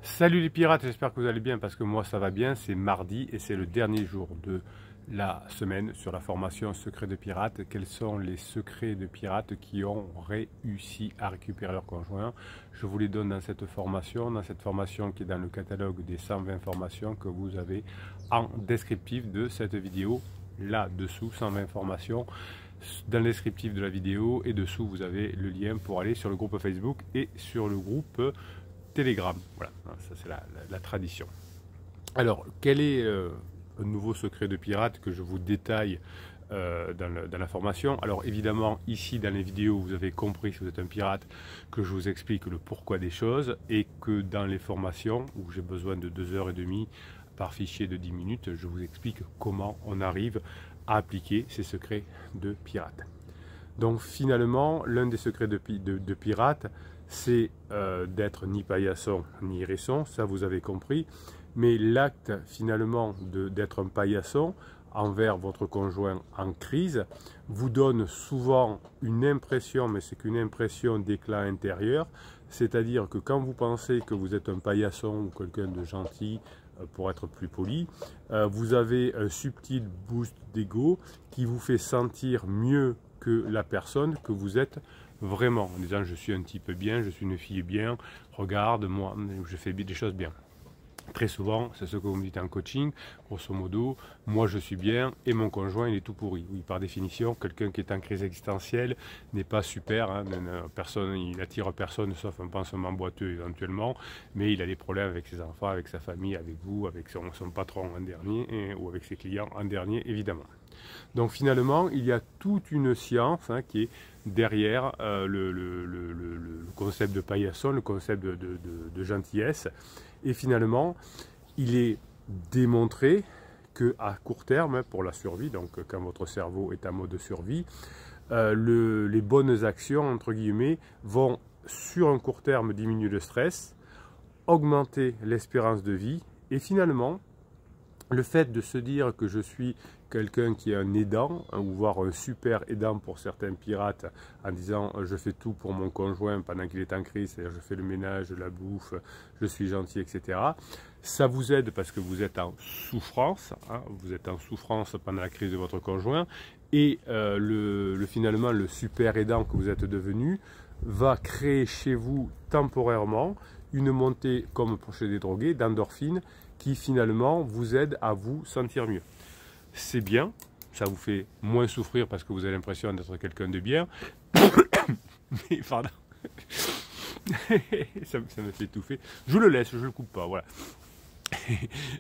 Salut les pirates, j'espère que vous allez bien parce que moi ça va bien, c'est mardi et c'est le dernier jour de la semaine sur la formation Secrets de pirates. Quels sont les secrets de pirates qui ont réussi à récupérer leur conjoint? Je vous les donne dans cette formation qui est dans le catalogue des 120 formations que vous avez en descriptif de cette vidéo. Là-dessous, 120 formations dans le descriptif de la vidéo et dessous vous avez le lien pour aller sur le groupe Facebook et sur le groupe Telegram. Voilà, ça c'est la tradition. Alors, quel est un nouveau secret de pirate que je vous détaille dans la formation? Alors évidemment, ici dans les vidéos, vous avez compris, si vous êtes un pirate, que je vous explique le pourquoi des choses, et que dans les formations, où j'ai besoin de 2h30 par fichier de 10 minutes, je vous explique comment on arrive à appliquer ces secrets de pirate. Donc finalement, l'un des secrets de pirate, c'est d'être ni paillasson ni hérisson, ça vous avez compris, mais l'acte finalement d'être un paillasson envers votre conjoint en crise vous donne souvent une impression, mais c'est qu'une impression d'éclat intérieur, c'est-à-dire que quand vous pensez que vous êtes un paillasson ou quelqu'un de gentil, pour être plus poli, vous avez un subtil boost d'ego qui vous fait sentir mieux que la personne que vous êtes vraiment, en disant je suis un type bien, je suis une fille bien, regarde moi, je fais des choses bien. Très souvent, c'est ce que vous me dites en coaching, grosso modo, moi je suis bien et mon conjoint il est tout pourri. Oui, par définition, quelqu'un qui est en crise existentielle n'est pas super, hein, personne, il attire personne sauf un pansement boiteux éventuellement, mais il a des problèmes avec ses enfants, avec sa famille, avec vous, avec son patron en dernier, ou avec ses clients en dernier évidemment. Donc finalement, il y a toute une science qui est derrière le concept de paillasson, le concept de gentillesse. Et finalement, il est démontré qu'à court terme, pour la survie, donc quand votre cerveau est en mode survie, les bonnes actions, entre guillemets, vont sur un court terme diminuer le stress, augmenter l'espérance de vie, et finalement, le fait de se dire que je suis quelqu'un qui est un aidant, ou voire un super aidant pour certains pirates, en disant je fais tout pour mon conjoint pendant qu'il est en crise, c'est-à-dire je fais le ménage, la bouffe, je suis gentil, etc. Ça vous aide parce que vous êtes en souffrance, vous êtes en souffrance pendant la crise de votre conjoint, et finalement le super aidant que vous êtes devenu va créer chez vous temporairement une montée, comme pour chez des drogués, d'endorphines, qui finalement vous aide à vous sentir mieux. C'est bien, ça vous fait moins souffrir parce que vous avez l'impression d'être quelqu'un de bien. Mais pardon, ça me fait étouffer. Je le laisse, je le coupe pas, voilà.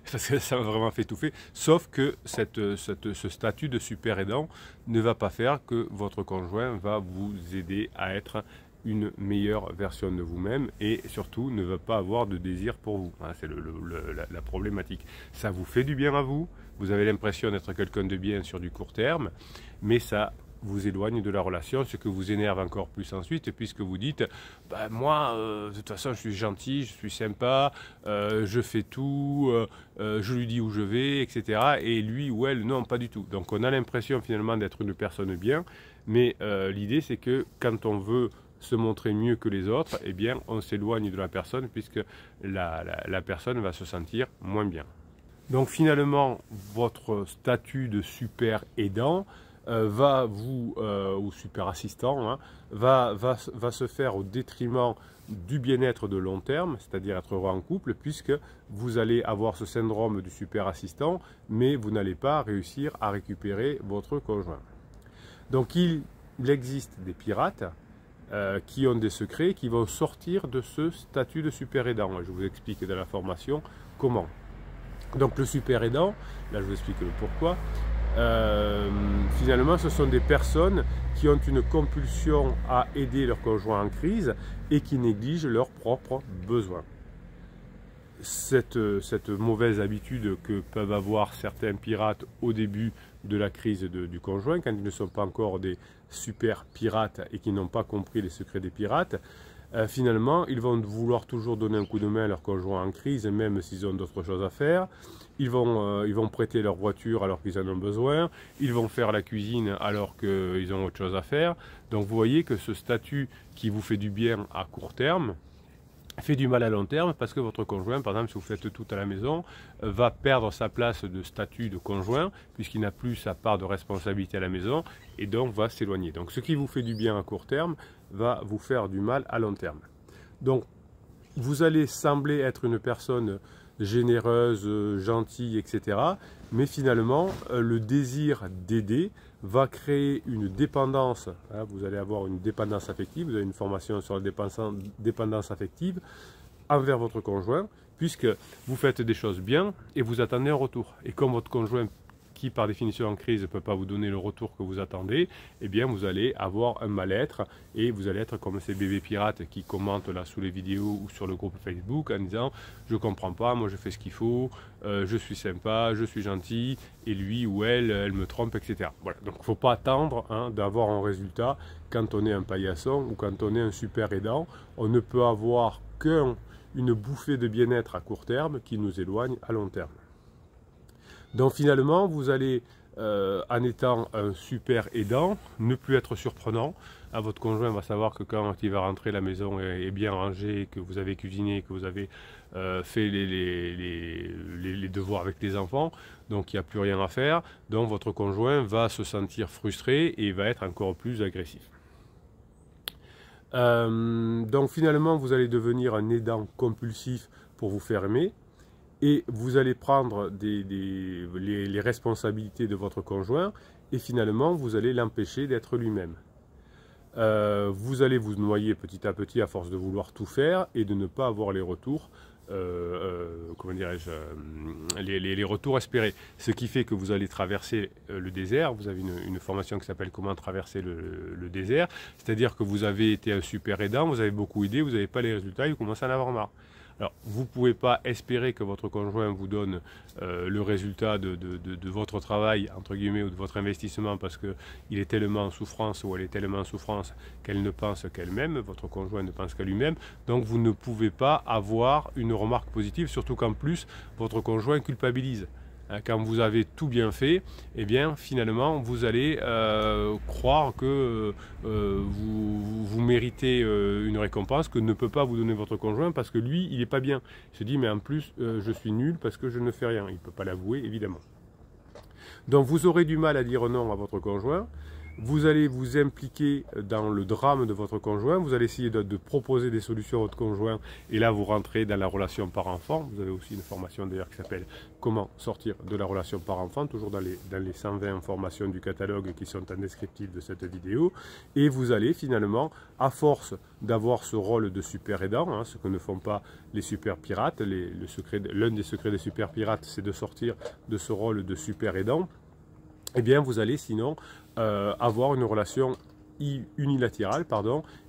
Parce que ça m'a vraiment fait étouffer. Sauf que ce statut de super aidant ne va pas faire que votre conjoint va vous aider à être une meilleure version de vous-même et surtout ne va pas avoir de désir pour vous. C'est la problématique. Ça vous fait du bien à vous, vous avez l'impression d'être quelqu'un de bien sur du court terme, mais ça vous éloigne de la relation, ce que vous énerve encore plus ensuite, puisque vous dites bah, moi, de toute façon, je suis gentil, je suis sympa, je fais tout, je lui dis où je vais, etc. Et lui ou elle, non, pas du tout. Donc on a l'impression finalement d'être une personne bien, mais l'idée c'est que quand on veut se montrer mieux que les autres, eh bien, on s'éloigne de la personne puisque la personne va se sentir moins bien. Donc finalement, votre statut de super aidant va ou super assistant, va se faire au détriment du bien-être de long terme, c'est-à-dire être heureux en couple, puisque vous allez avoir ce syndrome du super assistant, mais vous n'allez pas réussir à récupérer votre conjoint. Donc il existe des pirates qui ont des secrets, qui vont sortir de ce statut de super aidant. Je vous explique dans la formation comment. Donc le super aidant, là je vous explique le pourquoi, finalement ce sont des personnes qui ont une compulsion à aider leur conjoint en crise et qui négligent leurs propres besoins. Cette mauvaise habitude que peuvent avoir certains pirates au début de la crise du conjoint, quand ils ne sont pas encore des super pirates et qui n'ont pas compris les secrets des pirates, finalement ils vont vouloir toujours donner un coup de main à leur conjoint en crise, même s'ils ont d'autres choses à faire. Ils vont prêter leur voiture alors qu'ils en ont besoin, ils vont faire la cuisine alors qu'ils ont autre chose à faire. Donc vous voyez que ce statut qui vous fait du bien à court terme, fait du mal à long terme parce que votre conjoint, par exemple, si vous faites tout à la maison, va perdre sa place de statut de conjoint puisqu'il n'a plus sa part de responsabilité à la maison et donc va s'éloigner. Donc ce qui vous fait du bien à court terme va vous faire du mal à long terme. Donc vous allez sembler être une personne généreuse, gentille, etc. Mais finalement, le désir d'aider va créer une dépendance. Vous allez avoir une dépendance affective, vous avez une formation sur la dépendance affective envers votre conjoint, puisque vous faites des choses bien et vous attendez un retour. Et comme votre conjoint, qui par définition en crise ne peut pas vous donner le retour que vous attendez, eh bien vous allez avoir un mal-être et vous allez être comme ces bébés pirates qui commentent là sous les vidéos ou sur le groupe Facebook en disant je comprends pas, moi je fais ce qu'il faut, je suis sympa, je suis gentil et lui ou elle me trompe, etc. Voilà, donc il ne faut pas attendre d'avoir un résultat quand on est un paillasson ou quand on est un super aidant. On ne peut avoir qu'une bouffée de bien-être à court terme qui nous éloigne à long terme. Donc finalement, vous allez, en étant un super aidant, ne plus être surprenant. Votre conjoint va savoir que quand il va rentrer, la maison est bien rangée, que vous avez cuisiné, que vous avez fait les devoirs avec les enfants, donc il n'y a plus rien à faire. Donc votre conjoint va se sentir frustré et va être encore plus agressif. Donc finalement, vous allez devenir un aidant compulsif pour vous faire aimer. Et vous allez prendre les responsabilités de votre conjoint et finalement vous allez l'empêcher d'être lui-même. Vous allez vous noyer petit à petit à force de vouloir tout faire et de ne pas avoir les retours, comment dirais-je, les retours espérés. Ce qui fait que vous allez traverser le désert. Vous avez une formation qui s'appelle comment traverser le désert. C'est-à-dire que vous avez été un super aidant, vous avez beaucoup aidé, vous n'avez pas les résultats et vous commencez à en avoir marre. Alors, vous ne pouvez pas espérer que votre conjoint vous donne le résultat de votre travail, entre guillemets, ou de votre investissement parce qu'il est tellement en souffrance ou elle est tellement en souffrance qu'elle ne pense qu'elle-même, votre conjoint ne pense qu'à lui-même. Donc, vous ne pouvez pas avoir une remarque positive, surtout qu'en plus, votre conjoint culpabilise. Quand vous avez tout bien fait, eh bien finalement vous allez croire que vous méritez une récompense que ne peut pas vous donner votre conjoint parce que lui il n'est pas bien. Il se dit mais en plus je suis nul parce que je ne fais rien. Il ne peut pas l'avouer évidemment. Donc vous aurez du mal à dire non à votre conjoint. Vous allez vous impliquer dans le drame de votre conjoint, vous allez essayer de proposer des solutions à votre conjoint et là vous rentrez dans la relation par enfant. Vous avez aussi une formation d'ailleurs qui s'appelle comment sortir de la relation par enfant, toujours dans les 120 informations du catalogue qui sont en descriptif de cette vidéo. Et vous allez finalement, à force d'avoir ce rôle de super aidant, ce que ne font pas les super pirates, l'un des secrets des super pirates c'est de sortir de ce rôle de super aidant. Eh bien vous allez sinon avoir une relation unilatérale,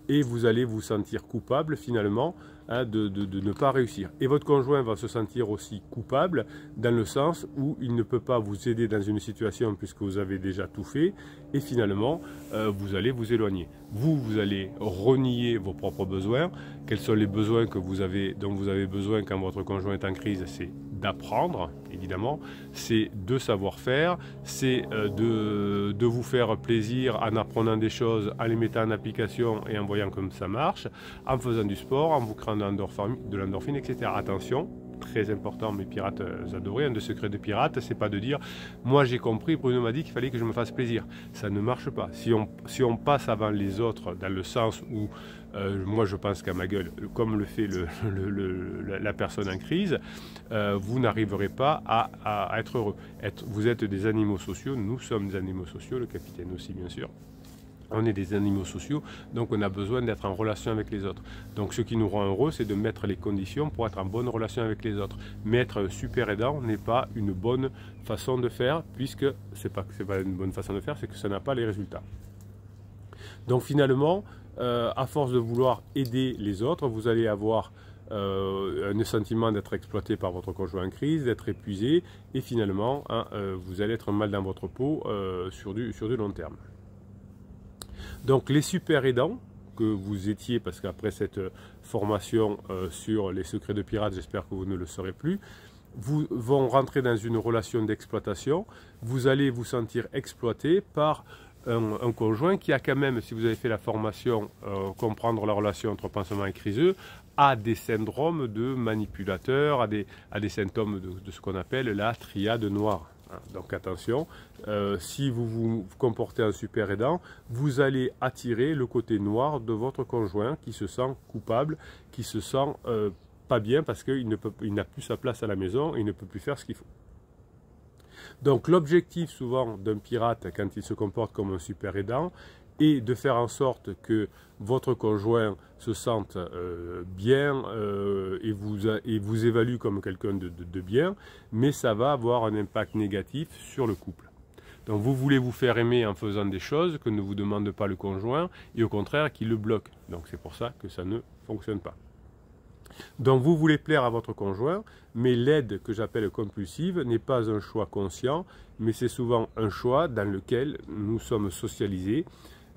et vous allez vous sentir coupable finalement de ne pas réussir. Et votre conjoint va se sentir aussi coupable dans le sens où il ne peut pas vous aider dans une situation puisque vous avez déjà tout fait et finalement vous allez vous éloigner. Vous allez renier vos propres besoins. Quels sont les besoins dont vous avez besoin quand votre conjoint est en crise? C'est d'apprendre, évidemment, c'est de savoir faire, c'est de vous faire plaisir en apprenant des choses, en les mettant en application et en voyant comme ça marche, en faisant du sport, en vous créant de l'endorphine, etc. Attention, très important, mes pirates adorés, un des secrets de pirates, c'est pas de dire moi j'ai compris, Bruno m'a dit qu'il fallait que je me fasse plaisir. Ça ne marche pas. Si on passe avant les autres dans le sens où moi je pense qu'à ma gueule, comme le fait la personne en crise, vous n'arriverez pas à être heureux. Vous êtes des animaux sociaux, nous sommes des animaux sociaux, le capitaine aussi bien sûr. On est des animaux sociaux, donc on a besoin d'être en relation avec les autres. Donc ce qui nous rend heureux, c'est de mettre les conditions pour être en bonne relation avec les autres. Mais être super aidant n'est pas une bonne façon de faire, puisque c'est pas une bonne façon de faire, c'est que ça n'a pas les résultats. Donc finalement, à force de vouloir aider les autres, vous allez avoir un sentiment d'être exploité par votre conjoint en crise, d'être épuisé, et finalement, vous allez être mal dans votre peau sur du long terme. Donc les super aidants que vous étiez, parce qu'après cette formation sur les secrets de pirates, j'espère que vous ne le serez plus, vous vont rentrer dans une relation d'exploitation, vous allez vous sentir exploité par un conjoint qui a quand même, si vous avez fait la formation comprendre la relation entre pansement et criseux, à des syndromes de manipulateurs, à des symptômes de ce qu'on appelle la triade noire. Donc attention, si vous vous comportez en super aidant, vous allez attirer le côté noir de votre conjoint qui se sent coupable, qui se sent pas bien parce qu'il n'a plus sa place à la maison et il ne peut plus faire ce qu'il faut. Donc l'objectif souvent d'un pirate quand il se comporte comme un super aidant est de faire en sorte que votre conjoint se sente bien et vous évalue comme quelqu'un de bien, mais ça va avoir un impact négatif sur le couple. Donc vous voulez vous faire aimer en faisant des choses que ne vous demande pas le conjoint et au contraire qui le bloque. Donc c'est pour ça que ça ne fonctionne pas. Donc vous voulez plaire à votre conjoint, mais l'aide que j'appelle compulsive n'est pas un choix conscient, mais c'est souvent un choix dans lequel nous sommes socialisés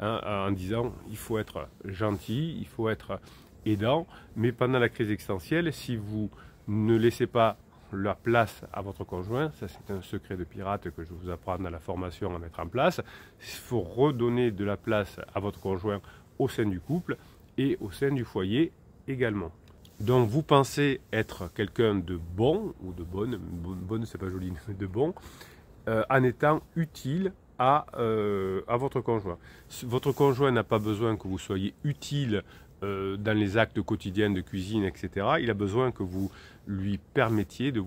en disant il faut être gentil, il faut être aidant, mais pendant la crise existentielle, si vous ne laissez pas la place à votre conjoint, ça c'est un secret de pirate que je vous apprends dans la formation à mettre en place, il faut redonner de la place à votre conjoint au sein du couple et au sein du foyer également. Donc vous pensez être quelqu'un de bon, ou de bonne c'est pas joli, de bon, en étant utile à votre conjoint. Votre conjoint n'a pas besoin que vous soyez utile dans les actes quotidiens de cuisine, etc. Il a besoin que vous lui permettiez de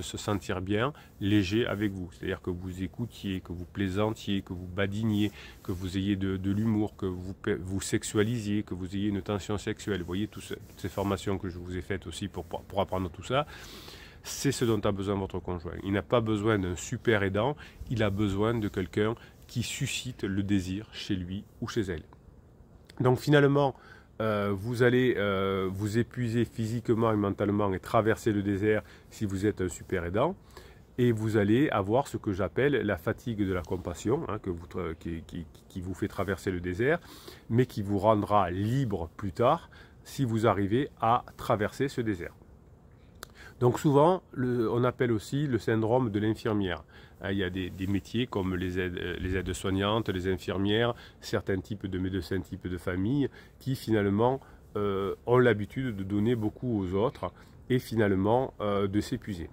se sentir bien, léger avec vous. C'est-à-dire que vous écoutiez, que vous plaisantiez, que vous badiniez, que vous ayez de l'humour, que vous sexualisiez, que vous ayez une tension sexuelle. Vous voyez, toutes ces formations que je vous ai faites aussi pour apprendre tout ça, c'est ce dont a besoin votre conjoint. Il n'a pas besoin d'un super aidant, il a besoin de quelqu'un qui suscite le désir chez lui ou chez elle. Donc finalement, vous allez vous épuiser physiquement et mentalement et traverser le désert si vous êtes un super aidant. Et vous allez avoir ce que j'appelle la fatigue de la compassion, qui vous fait traverser le désert, mais qui vous rendra libre plus tard si vous arrivez à traverser ce désert. Donc souvent, on appelle aussi le syndrome de l'infirmière. Il y a des métiers comme les aides-soignantes, les infirmières, certains types de médecins, types de familles, qui finalement ont l'habitude de donner beaucoup aux autres et finalement de s'épuiser.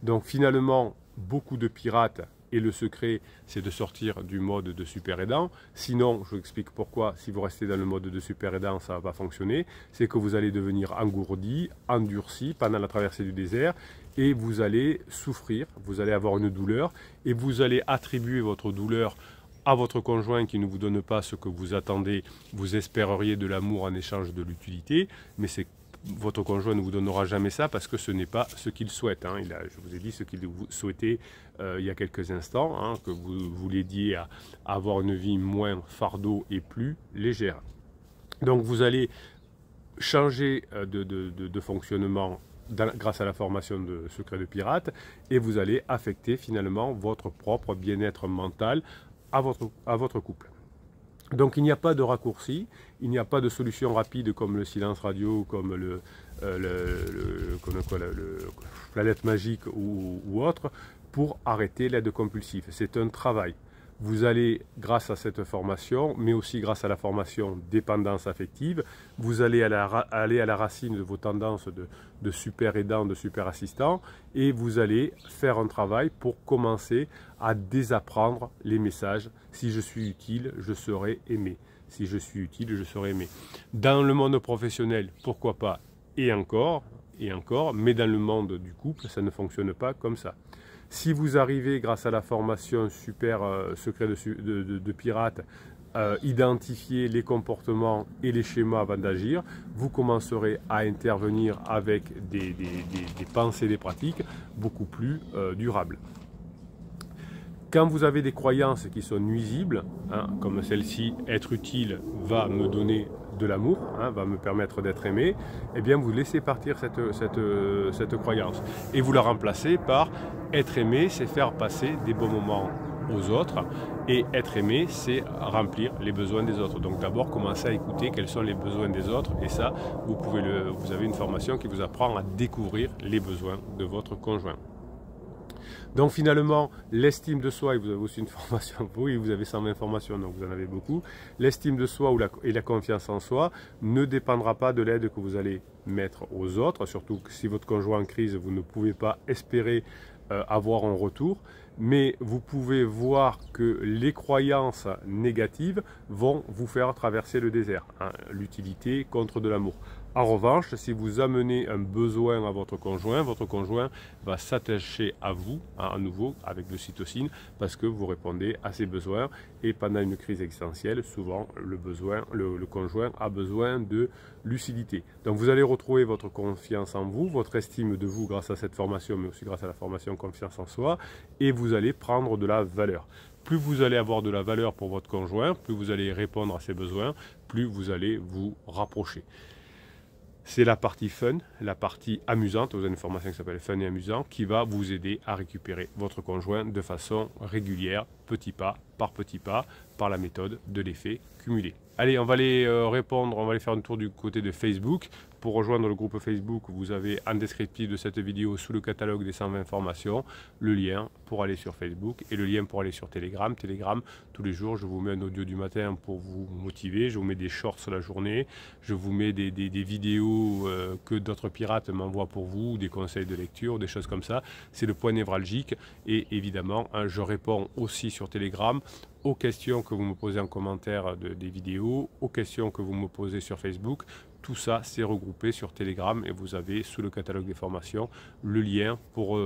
Donc finalement, beaucoup de pirates, et le secret, c'est de sortir du mode de super aidant. Sinon, je vous explique pourquoi, si vous restez dans le mode de super aidant, ça ne va pas fonctionner. C'est que vous allez devenir engourdi, endurci pendant la traversée du désert et vous allez souffrir, vous allez avoir une douleur et vous allez attribuer votre douleur à votre conjoint qui ne vous donne pas ce que vous attendez. Vous espéreriez de l'amour en échange de l'utilité, mais c'est votre conjoint ne vous donnera jamais ça parce que ce n'est pas ce qu'il souhaite. Je vous ai dit ce qu'il souhaitait il y a quelques instants, que vous l'aidiez à avoir une vie moins fardeau et plus légère. Donc vous allez changer de fonctionnement grâce à la formation de secret de pirate et vous allez affecter finalement votre propre bien-être mental à votre couple. Donc il n'y a pas de raccourci, il n'y a pas de solution rapide comme le silence radio, comme planète magique ou autre pour arrêter l'aide compulsive. C'est un travail. Vous allez, grâce à cette formation, mais aussi grâce à la formation dépendance affective, vous allez aller à la racine de vos tendances de super aidant, de super assistant, et vous allez faire un travail pour commencer à désapprendre les messages. Si je suis utile, je serai aimé. Si je suis utile, je serai aimé. Dans le monde professionnel, pourquoi pas, et encore, mais dans le monde du couple, ça ne fonctionne pas comme ça. Si vous arrivez, grâce à la formation super secret de pirate, identifier les comportements et les schémas avant d'agir, vous commencerez à intervenir avec des pensées et des pratiques beaucoup plus durables. Quand vous avez des croyances qui sont nuisibles, comme celle-ci, être utile va me donner de l'amour, va me permettre d'être aimé, eh bien vous laissez partir cette croyance et vous la remplacez par être aimé, c'est faire passer des bons moments aux autres et être aimé, c'est remplir les besoins des autres. Donc d'abord, commencez à écouter quels sont les besoins des autres et ça, vous avez une formation qui vous apprend à découvrir les besoins de votre conjoint. Donc finalement, l'estime de soi, et vous avez aussi une formation, oui, vous avez 120 formations, donc vous en avez beaucoup, l'estime de soi et la confiance en soi ne dépendra pas de l'aide que vous allez transmettre aux autres, surtout que si votre conjoint en crise, vous ne pouvez pas espérer avoir un retour, mais vous pouvez voir que les croyances négatives vont vous faire traverser le désert, hein, l'utilité contre de l'amour. En revanche, si vous amenez un besoin à votre conjoint va s'attacher à vous, hein, à nouveau avec l'ocytocine, parce que vous répondez à ses besoins. Et pendant une crise existentielle, souvent le conjoint a besoin de lucidité. Donc vous allez retrouver votre confiance en vous, votre estime de vous grâce à cette formation, mais aussi grâce à la formation confiance en soi, et vous allez prendre de la valeur. Plus vous allez avoir de la valeur pour votre conjoint, plus vous allez répondre à ses besoins, plus vous allez vous rapprocher. C'est la partie fun, la partie amusante, vous avez une formation qui s'appelle Fun et Amusant, qui va vous aider à récupérer votre conjoint de façon régulière, petit pas, par la méthode de l'effet cumulé. Allez, on va aller répondre, on va aller faire un tour du côté de Facebook. Pour rejoindre le groupe Facebook, vous avez en descriptif de cette vidéo, sous le catalogue des 120 formations, le lien pour aller sur Facebook et le lien pour aller sur Telegram. Telegram, tous les jours, je vous mets un audio du matin pour vous motiver, je vous mets des shorts la journée, je vous mets des vidéos que d'autres pirates m'envoient pour vous, des conseils de lecture, des choses comme ça. C'est le point névralgique et évidemment, hein, je réponds aussi sur Telegram aux questions que vous me posez en commentaire des vidéos, aux questions que vous me posez sur Facebook. Tout ça, c'est regroupé sur Telegram et vous avez sous le catalogue des formations le lien pour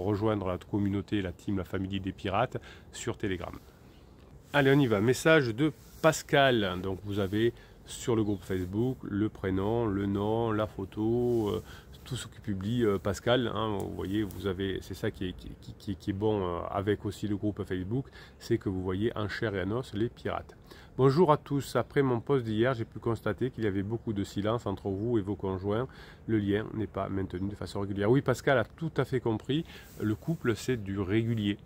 rejoindre la communauté, la team, la famille des pirates sur Telegram. Allez, on y va. Message de Pascal. Donc vous avez sur le groupe Facebook le prénom, le nom, la photo, tout ce que publie Pascal, hein, vous voyez, vous avez, c'est ça qui est bon avec aussi le groupe Facebook, c'est que vous voyez en chair et en os les pirates. Bonjour à tous, après mon post d'hier, j'ai pu constater qu'il y avait beaucoup de silence entre vous et vos conjoints. Le lien n'est pas maintenu de façon régulière. Oui, Pascal a tout à fait compris, le couple c'est du régulier.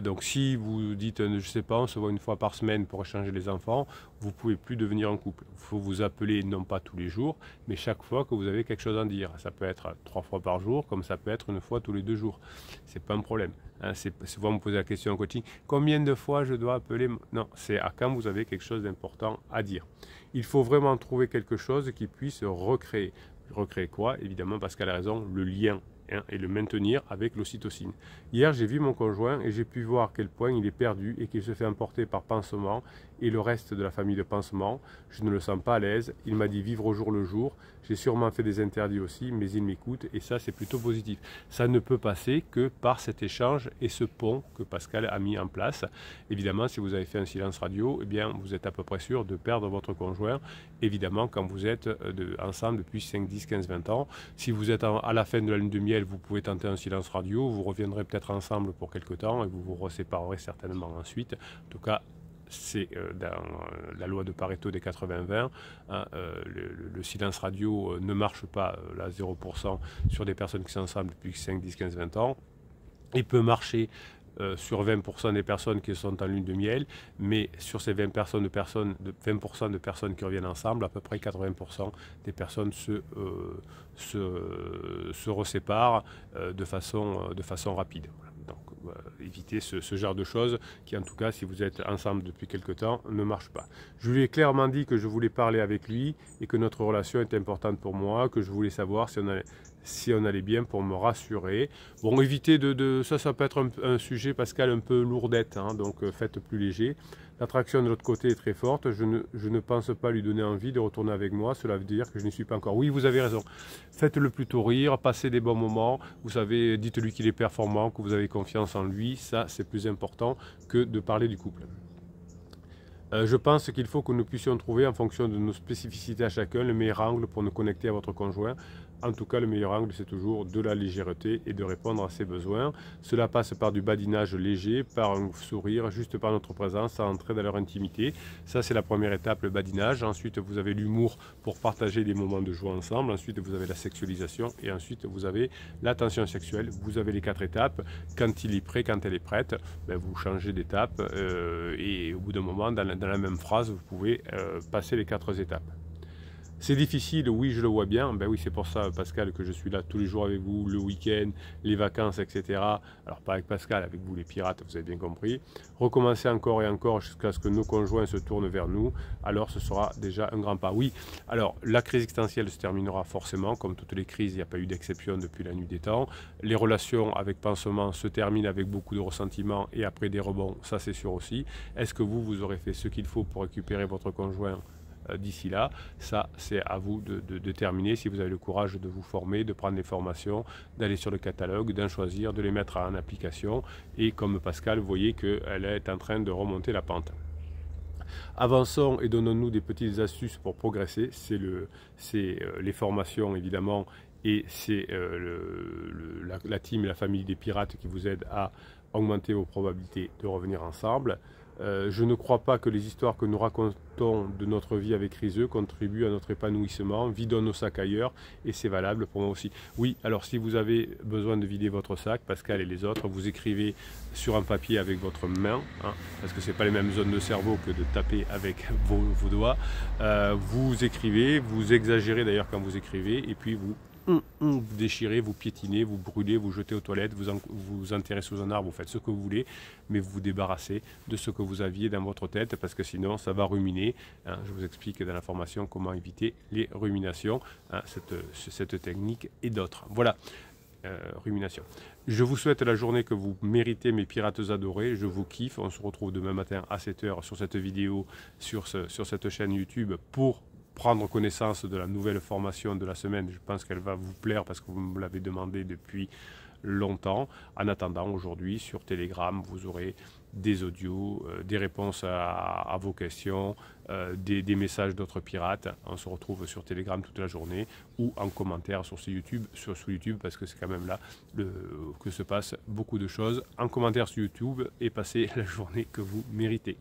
Donc si vous dites, je ne sais pas, on se voit une fois par semaine pour échanger les enfants, vous ne pouvez plus devenir un couple. Il faut vous appeler non pas tous les jours, mais chaque fois que vous avez quelque chose à dire. Ça peut être 3 fois par jour, comme ça peut être une fois tous les 2 jours. C'est pas un problème. Hein, c'est souvent me poser la question en coaching, combien de fois je dois appeler? Non, c'est à quand vous avez quelque chose d'important à dire. Il faut vraiment trouver quelque chose qui puisse recréer. Recréer quoi? Évidemment, Pascal a raison, le lien, hein, et le maintenir avec l'ocytocine. Hier, j'ai vu mon conjoint et j'ai pu voir à quel point il est perdu et qu'il se fait emporter par pansement et le reste de la famille de pansement. Je ne le sens pas à l'aise. Il m'a dit vivre au jour le jour. J'ai sûrement fait des interdits aussi, mais il m'écoute et ça, c'est plutôt positif. Ça ne peut passer que par cet échange et ce pont que Pascal a mis en place. Évidemment, si vous avez fait un silence radio, eh bien, vous êtes à peu près sûr de perdre votre conjoint. Évidemment, quand vous êtes ensemble depuis 5, 10, 15, 20 ans. Si vous êtes à la fin de la lune de miel, vous pouvez tenter un silence radio. Vous reviendrez peut-être ensemble pour quelque temps et vous vous reséparerez certainement ensuite. En tout cas, c'est dans la loi de Pareto des 80-20, hein, le silence radio ne marche pas à 0% sur des personnes qui sont ensemble depuis 5, 10, 15, 20 ans. Il peut marcher sur 20% des personnes qui sont en lune de miel, mais sur ces 20% de personnes qui reviennent ensemble, à peu près 80% des personnes se reséparent de façon rapide. Donc, évitez ce genre de choses qui, en tout cas, si vous êtes ensemble depuis quelque temps, ne marche pas. Je lui ai clairement dit que je voulais parler avec lui et que notre relation est importante pour moi, que je voulais savoir si on allait bien pour me rassurer. Bon, évitez ça peut être un sujet, Pascal, un peu lourdette, hein, donc faites plus léger. L'attraction de l'autre côté est très forte, je ne pense pas lui donner envie de retourner avec moi, cela veut dire que je n'y suis pas encore. Oui, vous avez raison, faites-le plutôt rire, passez des bons moments, vous savez, dites-lui qu'il est performant, que vous avez confiance en lui, ça c'est plus important que de parler du couple. Je pense qu'il faut que nous puissions trouver, en fonction de nos spécificités à chacun, le meilleur angle pour nous connecter à votre conjoint. En tout cas, le meilleur angle, c'est toujours de la légèreté et de répondre à ses besoins. Cela passe par du badinage léger, par un sourire, juste par notre présence, à entrer dans leur intimité. Ça, c'est la première étape, le badinage. Ensuite, vous avez l'humour pour partager des moments de joie ensemble. Ensuite, vous avez la sexualisation. Et ensuite, vous avez la tension sexuelle. Vous avez les 4 étapes. Quand il est prêt, quand elle est prête, ben, vous changez d'étape. Et au bout d'un moment, dans la même phrase, vous pouvez passer les 4 étapes. C'est difficile, oui, je le vois bien. Ben oui, c'est pour ça, Pascal, que je suis là tous les jours avec vous, le week-end, les vacances, etc. Alors, pas avec Pascal, avec vous, les pirates, vous avez bien compris. Recommencer encore et encore jusqu'à ce que nos conjoints se tournent vers nous. Alors, ce sera déjà un grand pas. Oui, alors, la crise existentielle se terminera forcément. Comme toutes les crises, il n'y a pas eu d'exception depuis la nuit des temps. Les relations avec pansement se terminent avec beaucoup de ressentiment et après des rebonds, ça c'est sûr aussi. Est-ce que vous aurez fait ce qu'il faut pour récupérer votre conjoint d'ici là? Ça, c'est à vous de terminer, si vous avez le courage de vous former, de prendre des formations, d'aller sur le catalogue, d'en choisir, de les mettre en application. Et comme Pascal, vous voyez qu'elle est en train de remonter la pente. Avançons et donnons-nous des petites astuces pour progresser. C'est les formations, évidemment, et c'est la team et la famille des pirates qui vous aident à augmenter vos probabilités de revenir ensemble. Je ne crois pas que les histoires que nous racontons de notre vie avec Riseux contribuent à notre épanouissement. Vidons nos sacs ailleurs, et c'est valable pour moi aussi. Oui, alors si vous avez besoin de vider votre sac, Pascal et les autres, vous écrivez sur un papier avec votre main, hein, parce que ce n'est pas les mêmes zones de cerveau que de taper avec vos doigts. Vous écrivez, vous exagérez d'ailleurs quand vous écrivez, et puis vous déchirez, vous piétinez, vous brûlez, vous jetez aux toilettes, vous enterrez sous un arbre, vous faites ce que vous voulez, mais vous vous débarrassez de ce que vous aviez dans votre tête, parce que sinon ça va ruminer. Hein, je vous explique dans la formation comment éviter les ruminations, hein, cette technique et d'autres. Voilà. Rumination. Je vous souhaite la journée que vous méritez, mes pirates adorés. Je vous kiffe. On se retrouve demain matin à 7 h sur cette vidéo, sur cette chaîne YouTube, pour prendre connaissance de la nouvelle formation de la semaine. Je pense qu'elle va vous plaire parce que vous me l'avez demandé depuis longtemps. En attendant, aujourd'hui, sur Telegram, vous aurez des audios, des réponses à vos questions, des messages d'autres pirates. On se retrouve sur Telegram toute la journée ou en commentaire sur YouTube, parce que c'est quand même là que se passent beaucoup de choses. En commentaire sur YouTube et passez la journée que vous méritez.